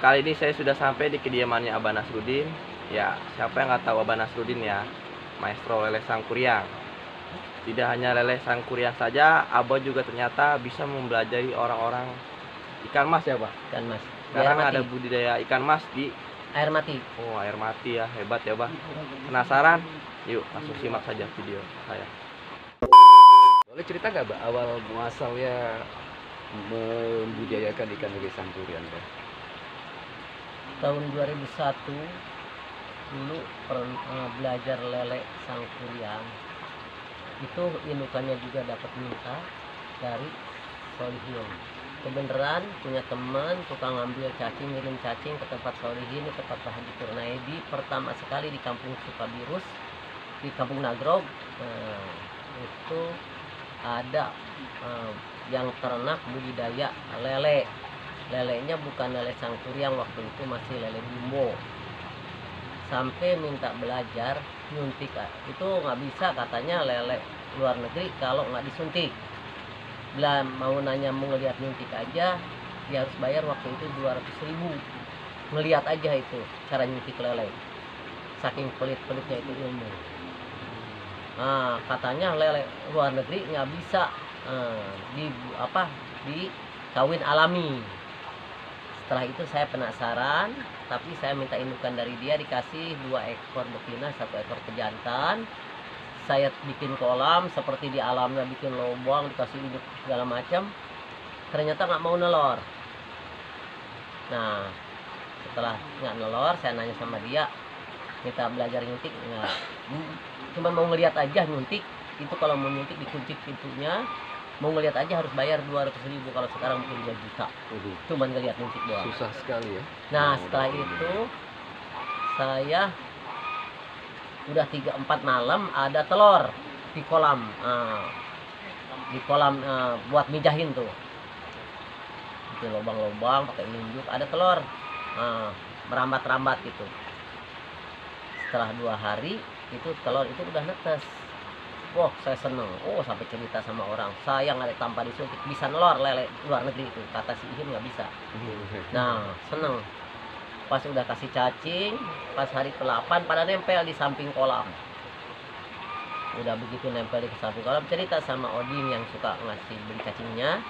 Kali ini saya sudah sampai di kediamannya Abah Nasrudin. Ya, siapa yang nggak tahu Abah Nasrudin ya? Maestro lele Sangkuriang. Tidak hanya lele Sangkuriang saja, Abah juga ternyata bisa mempelajari orang-orang ikan mas ya, Pak? Ikan mas. Sekarang ada budidaya ikan mas di air mati. Oh, air mati ya, hebat ya, Bah. Penasaran? Yuk, langsung simak saja video saya. Boleh cerita nggak, Mbak, awal muasalnya membudidayakan ikan lele Sangkuriang, Mbak? Tahun 2001 dulu belajar lele Sangkuriang. Itu indukannya juga dapat minta dari Solihin. Kebenaran punya teman tukang ambil cacing, ngirim cacing ke tempat Solihin, di tempat Pak Haji Kurnaedi pertama sekali di kampung Sukabirus, di kampung Nagrog. Itu ada yang ternak budidaya lele. Lelenya bukan lele Sangkuriang, waktu itu masih lele bumbo. Sampai minta belajar nyuntik, itu nggak bisa katanya lele luar negeri kalau nggak disuntik. Mau nanya mau ngeliat nyuntik aja dia harus bayar waktu itu 200.000 ngeliat aja itu cara nyuntik lele, saking pelit-pelitnya itu ilmu. Nah, katanya lele luar negeri nggak bisa di kawin alami. Setelah itu saya penasaran, tapi saya minta indukan dari dia, dikasih 2 ekor betina, 1 ekor pejantan. Saya bikin kolam seperti di alamnya, bikin lubang, dikasih induk segala macam. Ternyata nggak mau nelor. Nah, setelah nggak nelor, saya nanya sama dia, minta belajar nyuntik nggak? Cuma mau ngeliat aja nyuntik. Itu kalau mau nyuntik dikunci pintunya, mau ngeliat aja harus bayar 200.000. Kalau sekarang mungkin 2 juta. Cuman ngeliat nyuntik doang. Susah sekali ya. Nah, setelah itu saya udah 3-4 malam ada telur di kolam. Di kolam buat mijahin tuh. Bikin lubang-lubang pakai nunjuk, ada telur. Merambat-rambat gitu. Setelah 2 hari itu telur itu udah netes. Wah, saya seneng. Oh, sampai cerita sama orang, saya nggak ada tanpa disuntik bisa nelor lele luar negeri itu. Kata si Ihin nggak bisa. Nah, seneng. Pas udah kasih cacing, pas hari ke-8 pada nempel di samping kolam. Udah begitu nempel di samping kolam, cerita sama Odin yang suka ngasih beli cacingnya.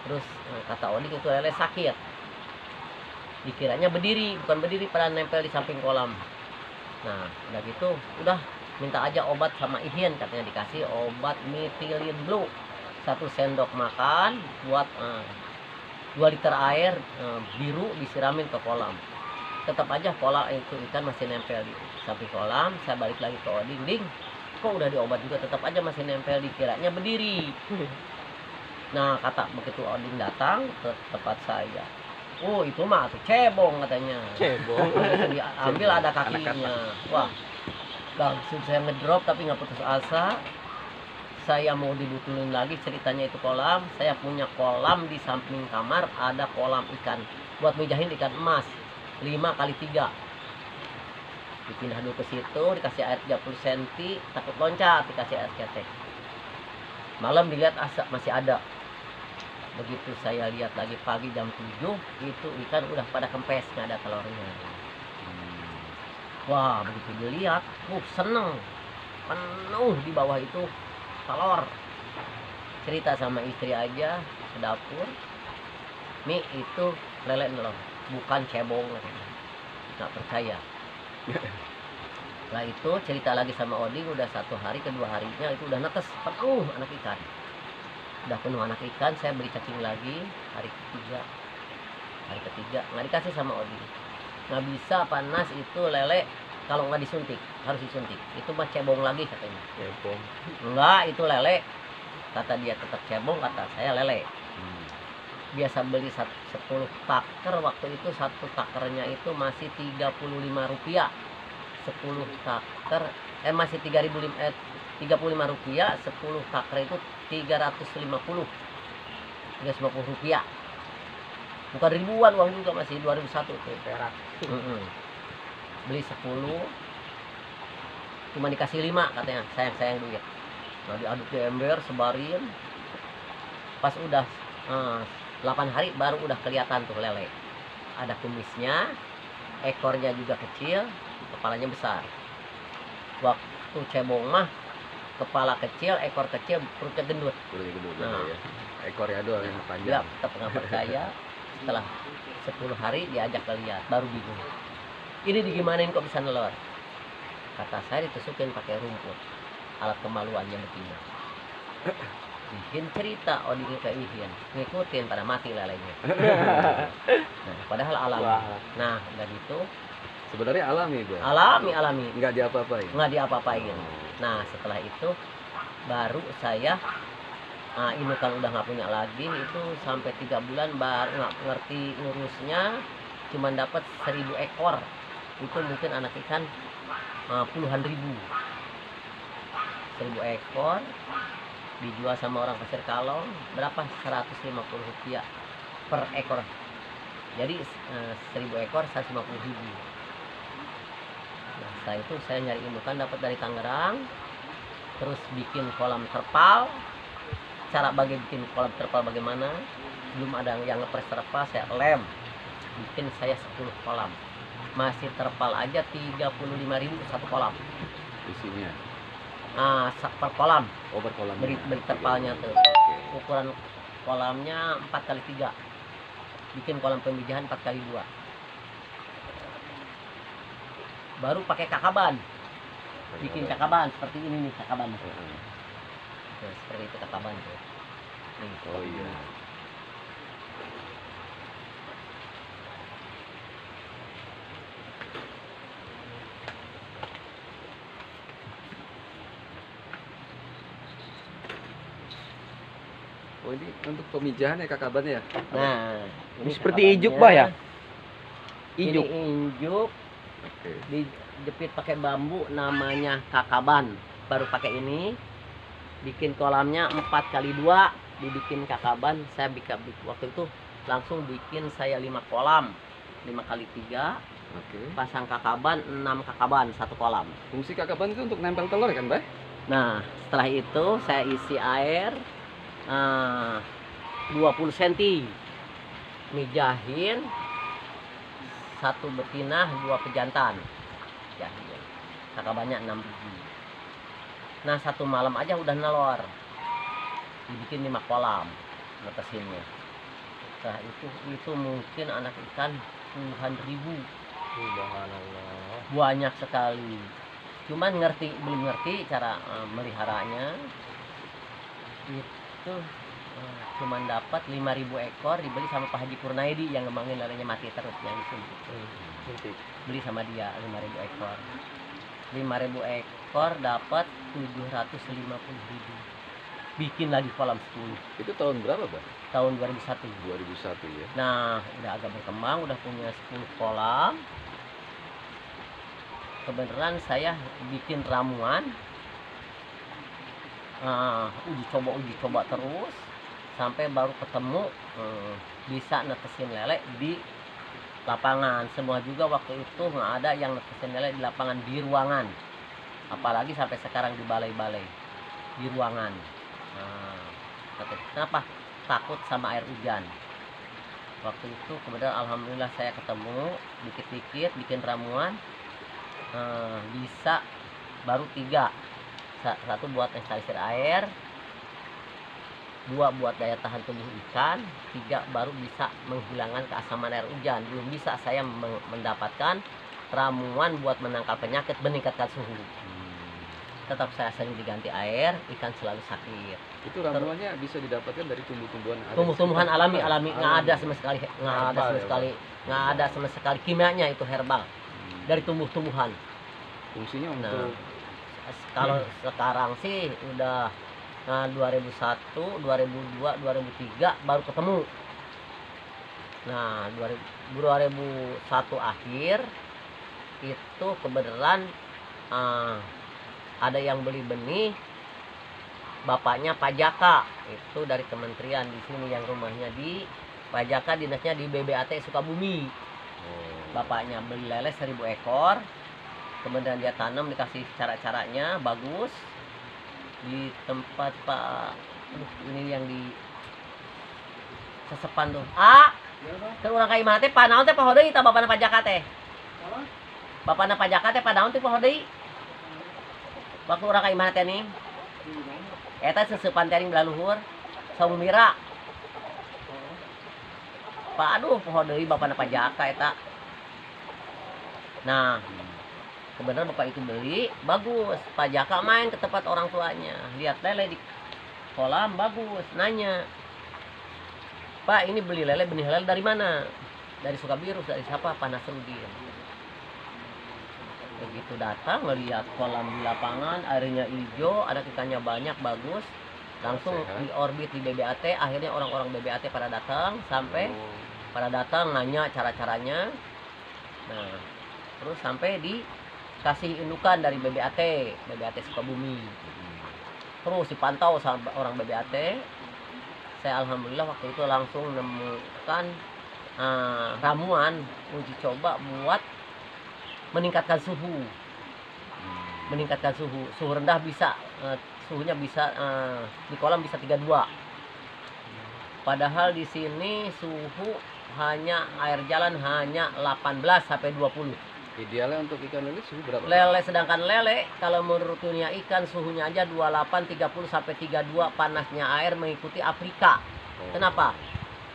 Terus kata Odin itu lele sakit. Dikiranya berdiri, bukan berdiri, pada nempel di samping kolam. Nah, udah gitu, udah minta aja obat sama Ihin, katanya dikasih obat Methylene Blue 1 sendok makan buat 2 liter air biru disiramin ke kolam. Tetap aja pola itu ikan masih nempel di samping kolam. Saya balik lagi ke Odin, Ding, kok udah diobat juga tetap aja masih nempel, dikiranya berdiri. Nah, kata begitu Odin datang ke tempat saya, oh itu mah tuh cebong katanya. Cebong. Diambil ada kakinya. Wah, langsung saya ngedrop tapi nggak putus asa. Saya mau dibutulin lagi ceritanya itu kolam. Saya punya kolam di samping kamar, ada kolam ikan buat mijahin ikan emas 5x3. Dipindah dulu ke situ, dikasih air 30 cm, takut loncat, dikasih air ketek. Malam dilihat masih ada. Begitu saya lihat lagi pagi jam 7, itu ikan udah pada kempes, nggak ada telurnya. Wah, begitu dilihat, seneng, penuh di bawah itu telur. Cerita sama istri aja ke dapur, Mi itu lele nelor, bukan cebong. Nggak percaya. Lah itu cerita lagi sama Odin, udah 1 hari, kedua harinya itu udah netes penuh anak ikan. Udah penuh anak ikan, saya beli cacing lagi hari ketiga. Hari ketiga nggak dikasih sama Odin. Nggak bisa, panas itu lele kalau nggak disuntik, harus disuntik. Itu mah cebong lagi katanya. Cebong. Enggak, itu lele. Kata dia tetap cebong, kata saya lele. Biasa beli 10 taker, waktu itu 1 takernya itu masih Rp35. 10 taker masih 35 rupiah. 10 taker itu 350 rupiah. Bukan ribuan uang juga, masih 2001 tuh perak. Beli 10 cuma dikasih 5 katanya, sayang duit. Nah, diaduk di ember, sebarin. Pas udah 8 hari baru udah kelihatan tuh lele. ada kumisnya, ekornya juga kecil, kepalanya besar. Waktu cebong mah kepala kecil, ekor kecil, perutnya gendut. Kulit gedung Nah. ya. Ekornya doang yang Dia panjang. tetap nggak percaya. Setelah 10 hari diajak lihat, baru bingung. Ini digimanain kok bisa nelor? Kata saya ditusukin pakai rumput, alat kemaluannya betina. Bikin cerita Odin ke Ihin, ngikutin pada mati lelenya. Nah, padahal alami. Wah. Nah, udah gitu, Sebenarnya alami, Bang. alami, Nggak diapa-apain. nggak diapa-apain. Nah, setelah itu baru saya, ini kalau udah nggak punya lagi itu sampai 3 bulan baru nggak ngerti ngurusnya, cuman dapat 1000 ekor. Itu mungkin anak ikan puluhan ribu. 1000 ekor dijual sama orang Pasir Kalong berapa? 150 rupiah per ekor. Jadi 1000 ekor 150 ribu. Nah, setelah itu saya nyari indukan dapat dari Tangerang, terus bikin kolam terpal. Cara bikin kolam terpal bagaimana? Belum ada yang ngepres terpal, saya lem. Bikin saya 10 kolam. Masih terpal aja 35.000 satu kolam. Isinya. Per kolam. Oh, per kolam. Beri terpalnya tuh. Ukuran kolamnya 4x3. Bikin kolam pemijahan 4x2. Baru pakai kakaban. Bikin kakaban seperti ini nih kakaban. Nah, seperti itu kakaban tuh. Nih. Oh iya. Oh, ini untuk pemijahan ya kakaban ya? Nah, Ini seperti kakabannya. ijuk, Bah, ya? Ini Ijuk. injuk Oke. dijepit pakai bambu namanya kakaban. Baru pakai ini bikin kolamnya 4x2, dibikin kakaban. Saya bikin waktu itu langsung bikin saya 5 kolam, 5x3, Oke. pasang kakaban 6 kakaban satu kolam. Fungsi kakaban itu untuk nempel telur kan, Mbak? Nah, setelah itu saya isi air 20 cm, mijahin satu betina 2 pejantan, jahin kakabannya 6 biji. Nah, satu malam aja udah nelor, dibikin 5 kolam netesinnya. Setelah itu mungkin anak ikan puluhan ribu, Subhanallah. banyak sekali. Cuman belum ngerti cara meliharanya. Itu cuman dapat 5.000 ekor, dibeli sama Pak Haji Kurnaidi yang ngembangin larinya mati terus yang disuntik. Suntik. Beli sama dia 5.000 ekor. 5.000 ekor dapat 750.000. Bikin lagi kolam 10 Itu tahun berapa, Mbak? tahun 2001. 2001 ya. Nah, udah agak berkembang, udah punya 10 kolam. Kebenaran saya bikin ramuan, uji coba terus sampai baru ketemu bisa netesin lele di lapangan. Semua juga waktu itu nggak ada yang netesin lele di lapangan, di ruangan, apalagi sampai sekarang di balai-balai di ruangan. Kenapa? Takut sama air hujan. Waktu itu kemudian alhamdulillah saya ketemu dikit-dikit bikin ramuan, bisa baru 3. Satu buat instalisir air, 2 buat daya tahan tubuh ikan, 3 baru bisa menghilangkan keasaman air hujan. Belum bisa saya mendapatkan ramuan buat menangkal penyakit, meningkatkan suhu. Tetap saya sering diganti air, ikan selalu sakit. Itu ramuannya bisa didapatkan dari tumbuh-tumbuhan ada di Tumbuh-tumbuhan sekitar. alami, nggak ada sama sekali, nggak ada sama sekali kimianya, itu herbal dari tumbuh-tumbuhan. Fungsinya Nah, untuk kalau sekarang sih udah 2001, 2002, 2003 baru ketemu. Nah, 2001 akhir itu kebenaran ada yang beli benih, bapaknya pajaka itu dari kementerian di sini yang rumahnya di pajaka, dinasnya di BBAT Sukabumi. Bapaknya beli lele 1000 ekor, kemudian dia tanam, dikasih cara-caranya bagus di tempat Pak ini yang di Sesepan tuh Kan urang ka imah teh panaon teh poho deui ta bapana pajaka teh. Bapana pajaka teh panaon teh poho deui. Waktu urang ka imah teh nih. Eta seseupan teh belah luhur. Saung mira. Pak aduh poho deui bapana pajaka eta. Nah, sebenarnya bapak itu beli bagus, pajaka main ke tempat orang tuanya, lihat lele di kolam bagus, nanya, Pak ini beli lele benih lele dari mana? Dari Sukabiru, dari siapa? Pak Nasruddin. Begitu datang ngelihat kolam di lapangan, airnya hijau, ada ikannya banyak, bagus, langsung di orbit di BBAT. Akhirnya orang-orang BBAT pada datang, sampai pada datang nanya cara-caranya. Nah, terus sampai dikasih indukan dari BBAT Sukabumi. Terus dipantau sama orang BBAT. Saya alhamdulillah waktu itu langsung menemukan ramuan uji coba buat meningkatkan suhu. Meningkatkan suhu rendah bisa suhunya bisa di kolam bisa 32. Padahal di sini suhu hanya air jalan hanya 18 sampai 20. Idealnya untuk ikan lele suhu berapa? Lele, sedangkan lele kalau menurut dunia ikan suhunya aja 28 30 sampai 32 panasnya air mengikuti Afrika. Kenapa?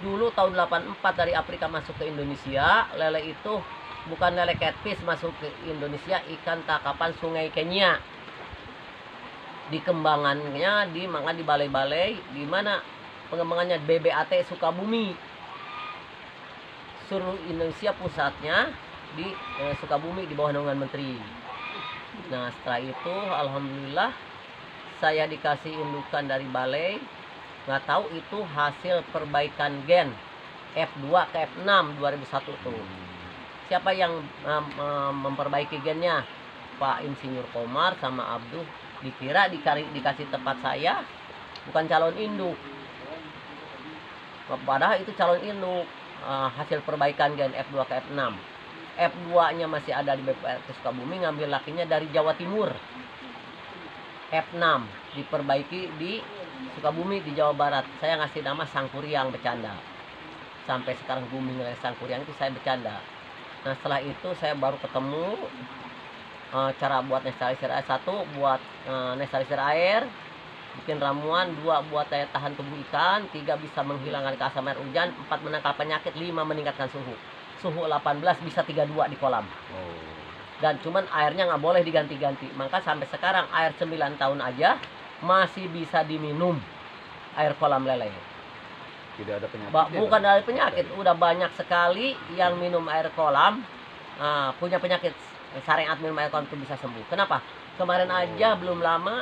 Dulu tahun 84 dari Afrika masuk ke Indonesia, lele itu bukan lele catfish masuk ke Indonesia, ikan tangkapan sungai Kenya. Dikembangannya di balai-balai di mana pengembangannya BBAT Sukabumi. Seluruh Indonesia pusatnya di Sukabumi di bawah naungan menteri. Nah setelah itu alhamdulillah saya dikasih indukan dari balai, nggak tahu itu hasil perbaikan gen F2 ke F6 2001 tuh. Siapa yang memperbaiki gennya? Pak Insinyur Komar sama Abduh. Dikira dikasih tempat saya bukan calon induk, padahal itu calon induk. Hasil perbaikan gen F2 ke F6. F2 nya masih ada di BPRT Sukabumi, ngambil lakinya dari Jawa Timur. F6 diperbaiki di Sukabumi di Jawa Barat. Saya ngasih nama Sangkuriang bercanda. Sampai sekarang booming Sangkuriang itu saya bercanda. Nah setelah itu saya baru ketemu cara buat netralisir air. 1 buat netralisir air, bikin ramuan. 2 buat daya tahan tubuh ikan. 3 bisa menghilangkan keasaman air hujan. 4 menangkal penyakit. 5 meningkatkan suhu. Suhu 18 bisa 32 di kolam. Dan cuman airnya nggak boleh diganti-ganti. Maka sampai sekarang air 9 tahun aja masih bisa diminum air kolam lele. Tidak ada penyakit. Bukan dari penyakit, udah banyak sekali yang minum air kolam punya penyakit. Syariat minum air kolam itu bisa sembuh. Kenapa? Kemarin aja belum lama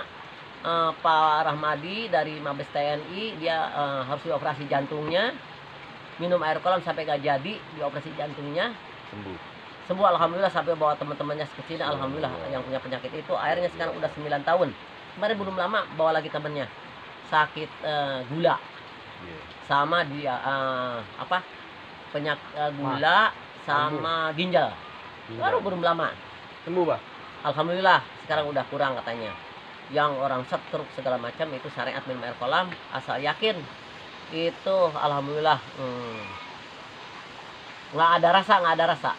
Pak Rahmadi dari Mabes TNI dia harus dioperasi jantungnya, minum air kolam sampai gak jadi, dioperasi jantungnya sembuh alhamdulillah, sampai bawa teman-temannya ke sini alhamdulillah yang punya penyakit itu. Airnya sekarang udah 9 tahun. Kemarin belum lama bawa lagi temennya sakit gula sama dia penyakit gula sama ginjal. Baru belum lama Sembuh, Pak. alhamdulillah, sekarang udah kurang katanya. Yang orang stroke segala macam itu syariat minum air kolam, asal yakin itu alhamdulillah. Nggak ada rasa.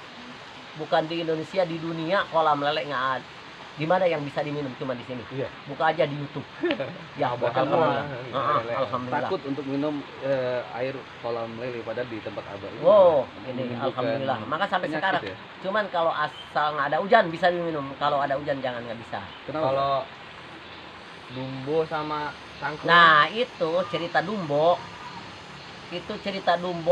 Bukan di Indonesia, di dunia kolam lele nggak ada. Gimana yang bisa diminum cuma di sini? Iya. Buka aja di YouTube. Ya, alhamdulillah. Alhamdulillah. Takut untuk minum air kolam lele padahal di tempat abah itu. Wow, ini menimbulkan alhamdulillah. Maka sampai penyakit sekarang. ya? Cuman kalau asal nggak ada hujan bisa diminum. Kalau ada hujan jangan, nggak bisa. Kenapa? Kalau Dumbo sama Sangkuriang. Nah, itu cerita Dumbo.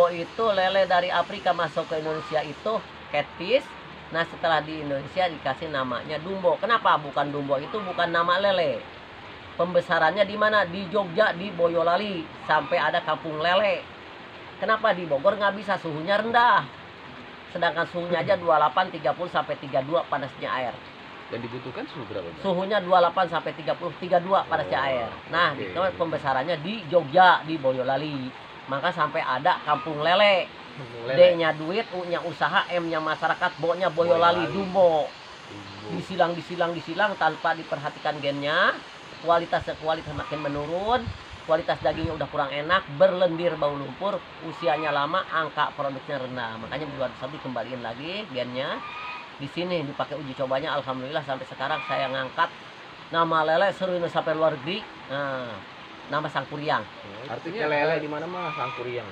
Itu lele dari Afrika masuk ke Indonesia itu catfish. Nah, setelah di Indonesia dikasih namanya Dumbo. Kenapa? Bukan Dumbo itu bukan nama lele. Pembesarannya di mana? Di Jogja, di Boyolali. Sampai ada kampung lele. Kenapa di Bogor nggak bisa? Suhunya rendah. Sedangkan suhunya aja 28, 30 sampai 32 panasnya air. Dan dibutuhkan suhu berapa, Bang? Suhunya 28 sampai 30, 32 panasnya air. Nah, oke. itu pembesarannya di Jogja, di Boyolali. Maka sampai ada kampung lele. D-nya duit, U-nya usaha, M-nya masyarakat, Bo-nya Boyolali Dumbo. Disilang tanpa diperhatikan gennya, kualitas makin menurun. kualitas dagingnya udah kurang enak, berlendir bau lumpur, usianya lama, angka produknya rendah. Makanya 2001 dikembaliin lagi gennya. Di sini dipakai uji cobanya, alhamdulillah sampai sekarang saya ngangkat nama lele seruin sampai luar negeri. Nah, nama Sangkuriang. Artinya lele di mana mah Sangkuriang.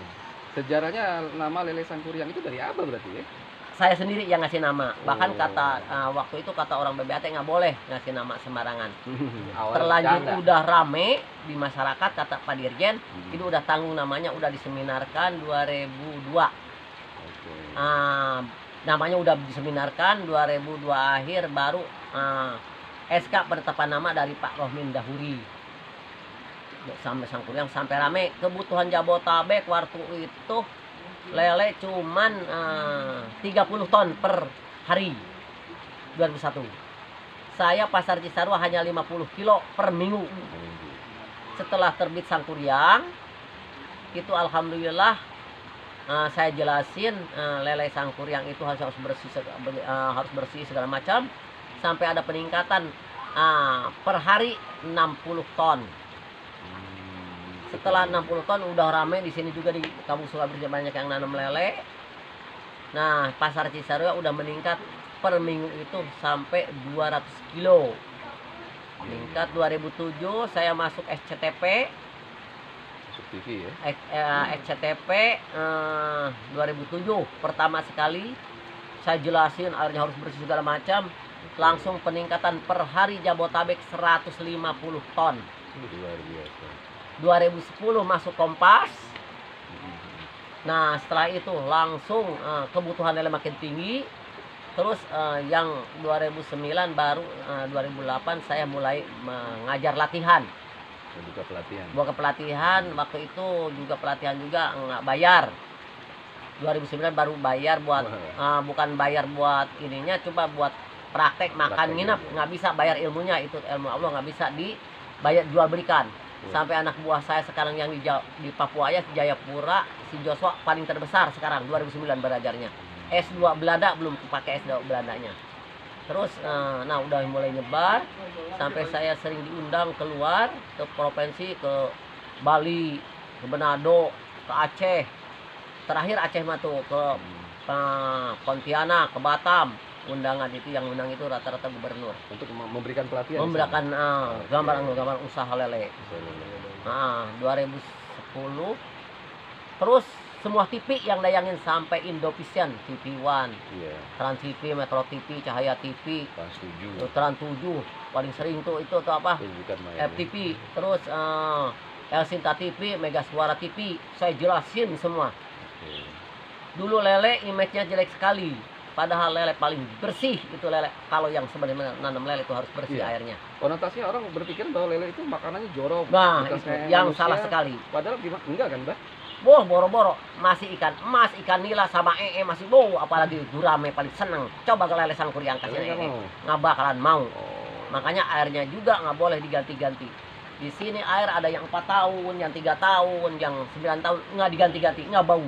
sejarahnya nama lele Sangkuriang itu dari apa berarti ya? Saya sendiri yang ngasih nama. Bahkan Oh. kata waktu itu kata orang BBAT nggak boleh ngasih nama sembarangan. Awal Terlanjur bercanda. udah rame di masyarakat, kata Pak Dirjen, Hmm. ini udah tanggung namanya, udah diseminarkan 2002. Oke. Namanya udah diseminarkan 2002 akhir, baru SK penetapan nama dari Pak Rohmin Dahuri. Sampai Sangkuriang sampai rame. Kebutuhan Jabotabek waktu itu lele cuman 30 ton per hari 2001. Saya pasar Cisarua hanya 50 kilo per minggu. Setelah terbit Sangkuriang itu alhamdulillah, saya jelasin lele Sangkuriang itu harus bersih segala macam, sampai ada peningkatan per hari 60 ton. Setelah 60 ton udah rame di sini juga, di Kampung Sukabirja banyak yang nanam lele. Nah, pasar Cisarua udah meningkat per minggu itu sampai 200 kilo. Meningkat 2007 saya masuk SCTP. Masuk TV ya. SCTP 2007 pertama sekali saya jelasin airnya harus bersih segala macam, langsung peningkatan per hari Jabotabek 150 ton. Luar biasa. 2010 masuk Kompas. Nah, setelah itu langsung kebutuhan lele makin tinggi. Terus yang 2009 baru 2008 saya mulai mengajar latihan. Buka pelatihan. Buka pelatihan, waktu itu juga pelatihan juga nggak bayar. 2009 baru bayar buat bukan bayar buat ininya, coba buat praktek makan Praktek, nginep, iya. nggak bisa bayar ilmunya, itu ilmu Allah nggak bisa dibayar jual belikan. Sampai anak buah saya sekarang yang di Papua ya, Jayapura, si Joshua paling terbesar sekarang 2009 belajarnya. S2 Belanda, belum pakai S2 Belandanya. Terus nah udah mulai nyebar sampai saya sering diundang keluar ke provinsi, ke Bali, ke Manado, ke Aceh. Terakhir Aceh mah tuh ke Pontianak, ke Batam. Undangan itu yang undang itu rata-rata gubernur. Untuk memberikan pelatihan. Memberikan gambar usaha lele. Nah, 2010 terus semua TV yang dayangin sampai Indovision, TV One, iya. Trans TV, Metro TV, Cahaya TV, Pas 7. Trans 7 paling sering tuh itu tuh apa? Bukan main. FTV, terus El Sinta TV, Mega Suara TV, saya jelasin semua. Oke. Dulu lele image-nya jelek sekali, padahal lele paling bersih itu lele. Kalau yang sebenarnya nanam lele itu harus bersih Iya. airnya. Konotasinya orang berpikir bahwa lele itu makanannya jorok. Nah, bekas itu kayak yang manusia. salah sekali. Padahal gimana? Enggak kan, Mbak? Boro-boro masih ikan emas, ikan nila sama masih bau, apalagi gurame paling seneng. Coba ke lele Sangkuriang kasih Lele nggak mau. nggak bakalan mau. Oh. Makanya airnya juga nggak boleh diganti-ganti. Di sini air ada yang 4 tahun, yang 3 tahun, yang 9 tahun nggak diganti-ganti, nggak bau.